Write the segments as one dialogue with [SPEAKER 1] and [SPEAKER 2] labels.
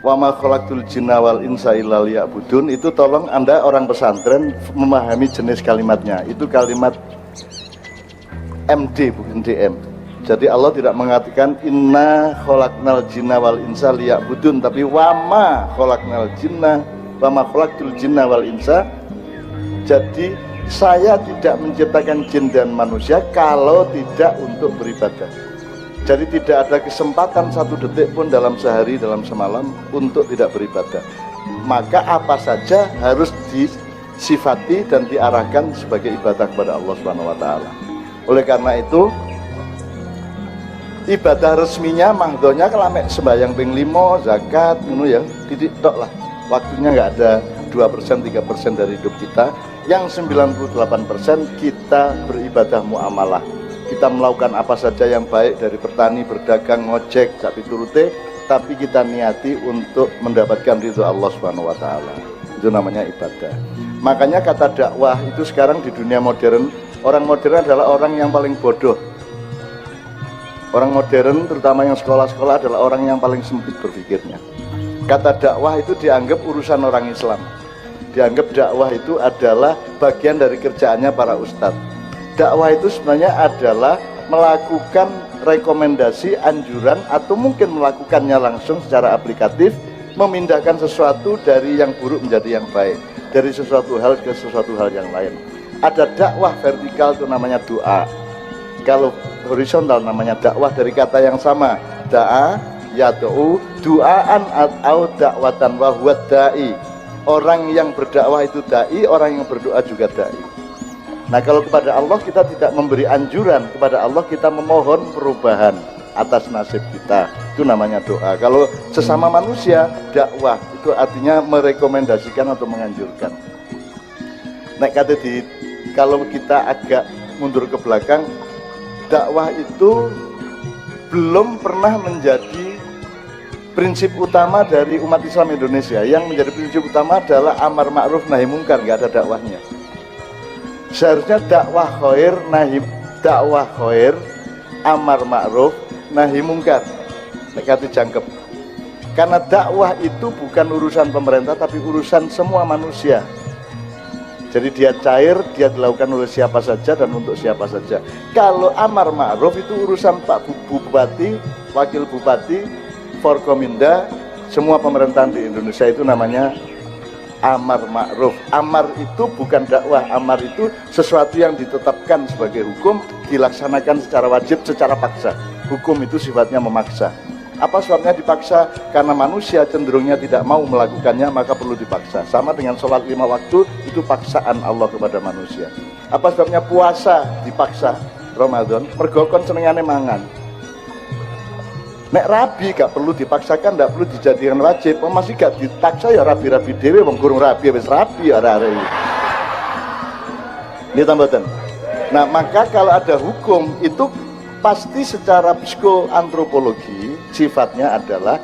[SPEAKER 1] wa ma khalaqtul jinna wal insa illa liya'budun, itu tolong Anda orang pesantren memahami jenis kalimatnya. Itu kalimat MD bukan DM. Jadi Allah tidak mengatakan inna khalaqnal jinna wal insa liya'budun, tapi wa ma khalaqnal jinna wa ma khalaqtul jinna wal insa. Jadi saya tidak menciptakan jin dan manusia kalau tidak untuk beribadah. Jadi tidak ada kesempatan satu detik pun dalam sehari, dalam semalam untuk tidak beribadah. Maka apa saja harus disifati dan diarahkan sebagai ibadah kepada Allah Subhanahu wa taala. Oleh karena itu, ibadah resminya mahdonya kelamek sembahyang ping 5, zakat, ngono ya, titik tok lah. Waktunya nggak ada 2%, 3% dari hidup kita. Yang 98% kita beribadah muamalah. Kita melakukan apa saja yang baik, dari bertani, berdagang, ngojek, sak piturute, tapi kita niati untuk mendapatkan ridho Allah Subhanahu wa taala. Itu namanya ibadah. Makanya kata dakwah itu sekarang di dunia modern, orang modern adalah orang yang paling bodoh. Orang modern terutama yang sekolah-sekolah adalah orang yang paling sempit berpikirnya. Kata dakwah itu dianggap urusan orang Islam. Dianggap dakwah itu adalah bagian dari kerjaannya para ustadz. Dakwah itu sebenarnya adalah melakukan rekomendasi, anjuran, atau mungkin melakukannya langsung secara aplikatif, memindahkan sesuatu dari yang buruk menjadi yang baik, dari sesuatu hal ke sesuatu hal yang lain. Ada dakwah vertikal itu namanya doa. Kalau horizontal namanya dakwah dari kata yang sama, da'a, yad'u, du'aan atau dakwatan wa huwa da'i. Orang yang berdakwah itu da'i, orang yang berdoa juga da'i. Nah, kalau kepada Allah kita tidak memberi anjuran, kepada Allah kita memohon perubahan atas nasib kita, itu namanya doa. Kalau sesama manusia, dakwah itu artinya merekomendasikan atau menganjurkan. Nah, kalau kita agak mundur ke belakang, dakwah itu belum pernah menjadi prinsip utama dari umat Islam Indonesia. Yang menjadi prinsip utama adalah amar ma'ruf nahi mungkar, nggak ada dakwahnya. Seharusnya dakwah khair, amar ma'ruf, nahi mungkar. Mereka jangkep. Karena dakwah itu bukan urusan pemerintah, tapi urusan semua manusia. Jadi dia cair, dia dilakukan oleh siapa saja dan untuk siapa saja. Kalau amar ma'ruf itu urusan Pak Bupati, Wakil Bupati, Forkominda, semua pemerintahan di Indonesia, itu namanya amar ma'ruf. Amar itu bukan dakwah, amar itu sesuatu yang ditetapkan sebagai hukum, dilaksanakan secara wajib, secara paksa. Hukum itu sifatnya memaksa. Apa sebabnya dipaksa? Karena manusia cenderungnya tidak mau melakukannya, maka perlu dipaksa. Sama dengan sholat 5 waktu, itu paksaan Allah kepada manusia. Apa sebabnya puasa dipaksa Ramadan? Mergo kon senengane mangan. Nek rabi gak perlu dipaksakan, gak perlu dijadikan wajib. Masih gak dipaksa ya rabi-rabi dewe, wong gurung rabi wis rabi ya arek iki. Nggih tambahan. Nah, maka kalau ada hukum itu pasti secara psikoantropologi sifatnya adalah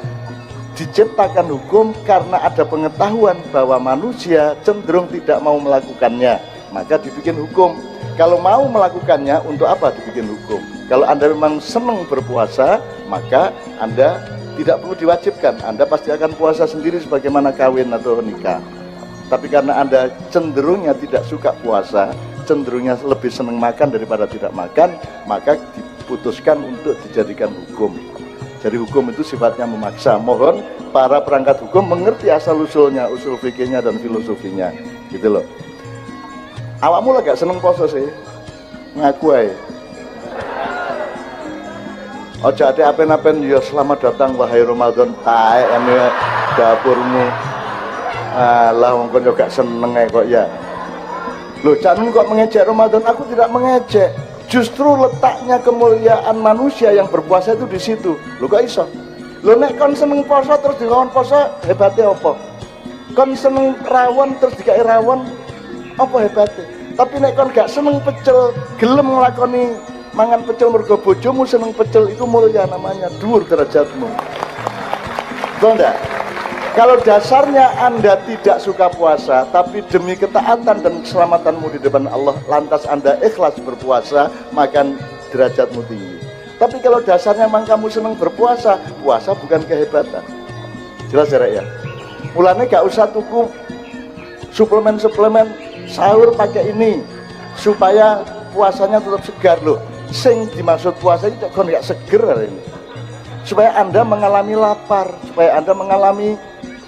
[SPEAKER 1] diciptakan hukum karena ada pengetahuan bahwa manusia cenderung tidak mau melakukannya, maka dibikin hukum. Kalau mau melakukannya, untuk apa dibikin hukum? Kalau Anda memang senang berpuasa, maka Anda tidak perlu diwajibkan. Anda pasti akan puasa sendiri sebagaimana kawin atau nikah. Tapi karena Anda cenderungnya tidak suka puasa, cenderungnya lebih senang makan daripada tidak makan, maka diputuskan untuk dijadikan hukum. Jadi hukum itu sifatnya memaksa. Mohon para perangkat hukum mengerti asal-usulnya, usul fikihnya dan filosofinya. Gitu loh. Awakmu lah gak seneng poso sih? Ngaku aja. Ojo ade apen-apen ya selamat datang wahai Ramadan tae ene dapurmu. Alah wong kon yo gak seneng ae kok ya. Loh, Cak Nun kok mengejek Ramadan? Aku tidak mengejek. Justru letaknya kemuliaan manusia yang berpuasa itu di situ. Lho kok iso? Lho nek kon seneng poso terus dikon poso, hebatnya apa? Kon seneng rawon terus dikai rawon, apa hebatnya? Tapi nek kon gak seneng pecel, gelem nglakoni mangan pecel mergo bojomu seneng pecel, itu mulia namanya, dhuwur derajatmu. Betul enggak? Kalau dasarnya Anda tidak suka puasa, tapi demi ketaatan dan keselamatanmu di depan Allah, lantas Anda ikhlas berpuasa, maka derajatmu tinggi. Tapi kalau dasarnya memang kamu senang berpuasa, puasa bukan kehebatan. Jelas ya Rek ya. Mulanya gak usah tuku suplemen-suplemen sahur pakai ini supaya puasanya tetap segar loh. Sing dimaksud puasa itu kan gak seger hari ini. Supaya Anda mengalami lapar, supaya Anda mengalami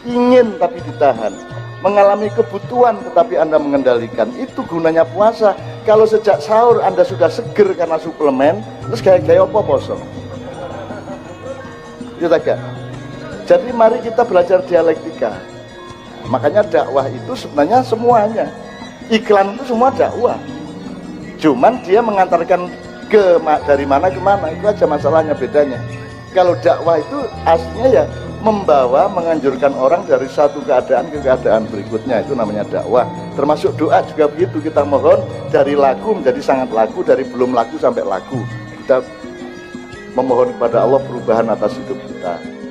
[SPEAKER 1] ingin tapi ditahan, mengalami kebutuhan tetapi Anda mengendalikan. Itu gunanya puasa. Kalau sejak sahur Anda sudah seger karena suplemen, terus gaya-gaya apa poso? Itu tak. Jadi mari kita belajar dialektika. Makanya dakwah itu sebenarnya semuanya. Iklan itu semua dakwah. Cuman dia mengantarkan dari mana ke mana, itu aja masalahnya, bedanya. Kalau dakwah itu aslinya ya membawa, menganjurkan orang dari satu keadaan ke keadaan berikutnya, itu namanya dakwah. Termasuk doa juga begitu, kita mohon dari laku menjadi sangat laku, dari belum laku sampai laku. Kita memohon kepada Allah perubahan atas hidup kita.